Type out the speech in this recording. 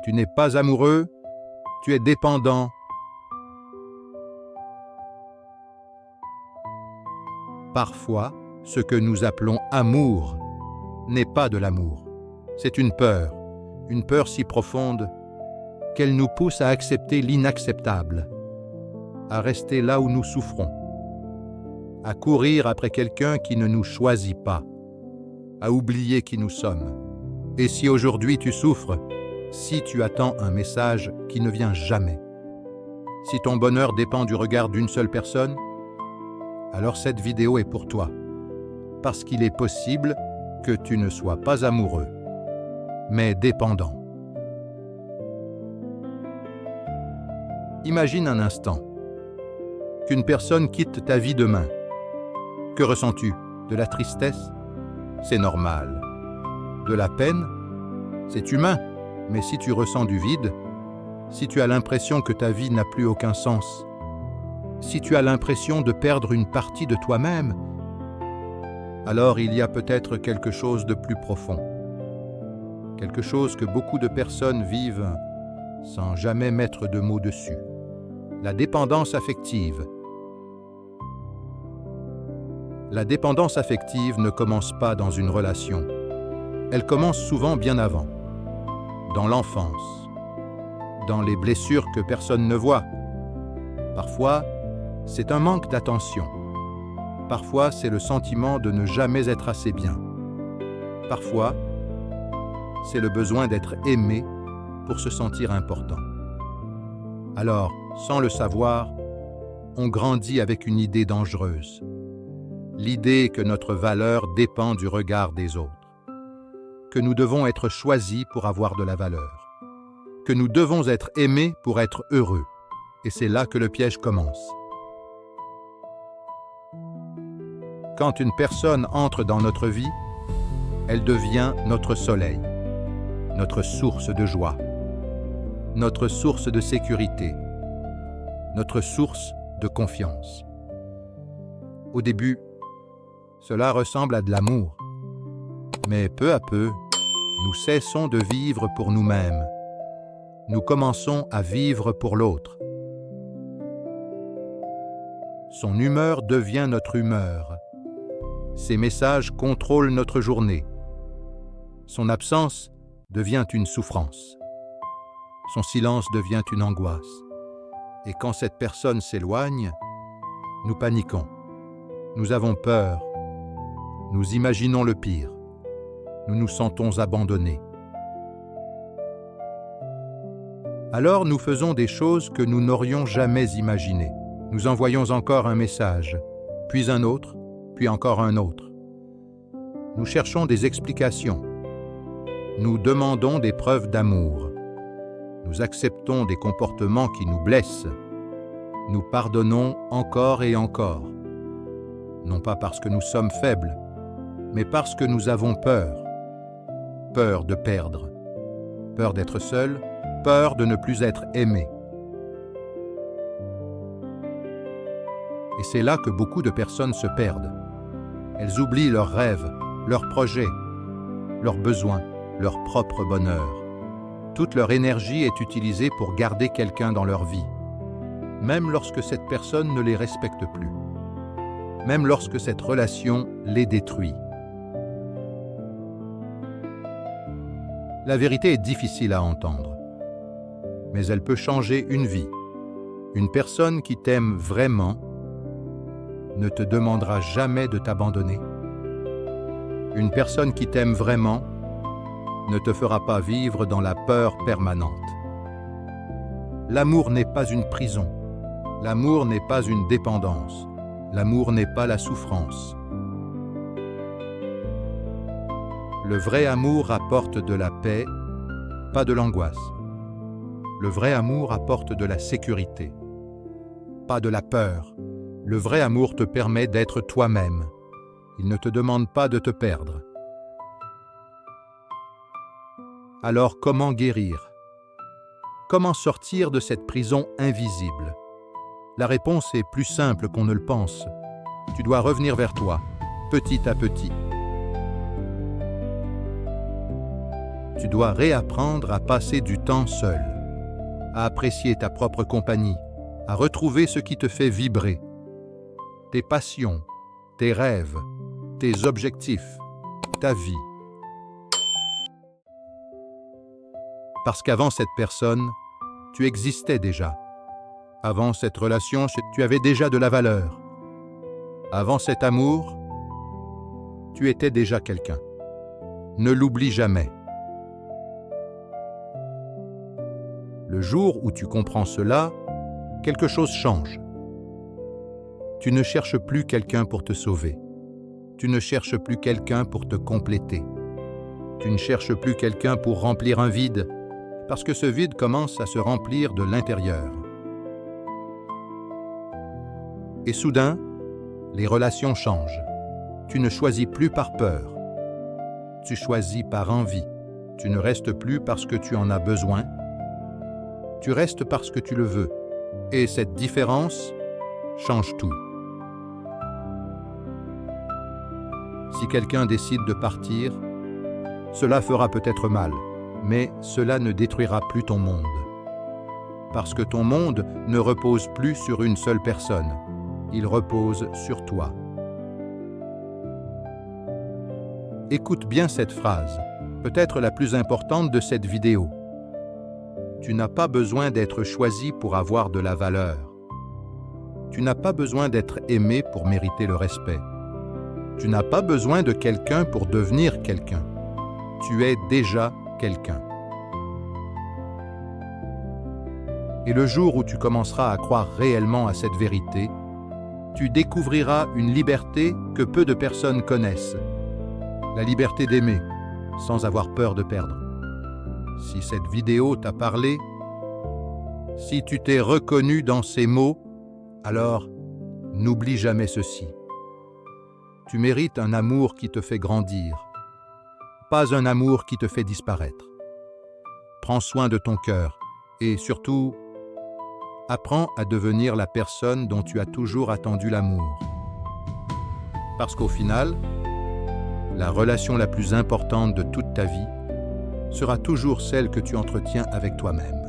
Tu n'es pas amoureux, tu es dépendant. Parfois, ce que nous appelons amour n'est pas de l'amour. C'est une peur si profonde qu'elle nous pousse à accepter l'inacceptable, à rester là où nous souffrons, à courir après quelqu'un qui ne nous choisit pas, à oublier qui nous sommes. Et si aujourd'hui tu souffres, si tu attends un message qui ne vient jamais, si ton bonheur dépend du regard d'une seule personne, alors cette vidéo est pour toi, parce qu'il est possible que tu ne sois pas amoureux, mais dépendant. Imagine un instant qu'une personne quitte ta vie demain. Que ressens-tu? De la tristesse? C'est normal. De la peine? C'est humain. Mais si tu ressens du vide, si tu as l'impression que ta vie n'a plus aucun sens, si tu as l'impression de perdre une partie de toi-même, alors il y a peut-être quelque chose de plus profond. Quelque chose que beaucoup de personnes vivent sans jamais mettre de mots dessus. La dépendance affective. La dépendance affective ne commence pas dans une relation. Elle commence souvent bien avant, dans l'enfance, dans les blessures que personne ne voit. Parfois, c'est un manque d'attention. Parfois, c'est le sentiment de ne jamais être assez bien. Parfois, c'est le besoin d'être aimé pour se sentir important. Alors, sans le savoir, on grandit avec une idée dangereuse. L'idée que notre valeur dépend du regard des autres. Que nous devons être choisis pour avoir de la valeur. Que nous devons être aimés pour être heureux. Et c'est là que le piège commence. Quand une personne entre dans notre vie, elle devient notre soleil, notre source de joie, notre source de sécurité, notre source de confiance. Au début, cela ressemble à de l'amour, mais peu à peu, nous cessons de vivre pour nous-mêmes. Nous commençons à vivre pour l'autre. Son humeur devient notre humeur. Ses messages contrôlent notre journée. Son absence devient une souffrance. Son silence devient une angoisse. Et quand cette personne s'éloigne, nous paniquons. Nous avons peur. Nous imaginons le pire. Nous nous sentons abandonnés. Alors nous faisons des choses que nous n'aurions jamais imaginées. Nous envoyons encore un message, puis un autre, puis encore un autre. Nous cherchons des explications. Nous demandons des preuves d'amour. Nous acceptons des comportements qui nous blessent. Nous pardonnons encore et encore. Non pas parce que nous sommes faibles, mais parce que nous avons peur. Peur de perdre. Peur d'être seul, peur de ne plus être aimé. Et c'est là que beaucoup de personnes se perdent. Elles oublient leurs rêves, leurs projets, leurs besoins, leur propre bonheur. Toute leur énergie est utilisée pour garder quelqu'un dans leur vie, même lorsque cette personne ne les respecte plus, même lorsque cette relation les détruit. La vérité est difficile à entendre, mais elle peut changer une vie. Une personne qui t'aime vraiment ne te demandera jamais de t'abandonner. Une personne qui t'aime vraiment ne te fera pas vivre dans la peur permanente. L'amour n'est pas une prison. L'amour n'est pas une dépendance. L'amour n'est pas la souffrance. Le vrai amour apporte de la paix, pas de l'angoisse. Le vrai amour apporte de la sécurité, pas de la peur. Le vrai amour te permet d'être toi-même. Il ne te demande pas de te perdre. Alors comment guérir? Comment sortir de cette prison invisible? La réponse est plus simple qu'on ne le pense. Tu dois revenir vers toi, petit à petit. Tu dois réapprendre à passer du temps seul, à apprécier ta propre compagnie, à retrouver ce qui te fait vibrer, tes passions, tes rêves, tes objectifs, ta vie. Parce qu'avant cette personne, tu existais déjà. Avant cette relation, tu avais déjà de la valeur. Avant cet amour, tu étais déjà quelqu'un. Ne l'oublie jamais. Le jour où tu comprends cela, quelque chose change. Tu ne cherches plus quelqu'un pour te sauver. Tu ne cherches plus quelqu'un pour te compléter. Tu ne cherches plus quelqu'un pour remplir un vide, parce que ce vide commence à se remplir de l'intérieur. Et soudain, les relations changent. Tu ne choisis plus par peur. Tu choisis par envie. Tu ne restes plus parce que tu en as besoin. Tu restes parce que tu le veux. Et cette différence change tout. Si quelqu'un décide de partir, cela fera peut-être mal, mais cela ne détruira plus ton monde. Parce que ton monde ne repose plus sur une seule personne, il repose sur toi. Écoute bien cette phrase, peut-être la plus importante de cette vidéo. Tu n'as pas besoin d'être choisi pour avoir de la valeur. Tu n'as pas besoin d'être aimé pour mériter le respect. Tu n'as pas besoin de quelqu'un pour devenir quelqu'un. Tu es déjà quelqu'un. Et le jour où tu commenceras à croire réellement à cette vérité, tu découvriras une liberté que peu de personnes connaissent. La liberté d'aimer, sans avoir peur de perdre. Si cette vidéo t'a parlé, si tu t'es reconnu dans ces mots, alors n'oublie jamais ceci. Tu mérites un amour qui te fait grandir, pas un amour qui te fait disparaître. Prends soin de ton cœur et surtout, apprends à devenir la personne dont tu as toujours attendu l'amour. Parce qu'au final, la relation la plus importante de toute ta vie sera toujours celle que tu entretiens avec toi-même.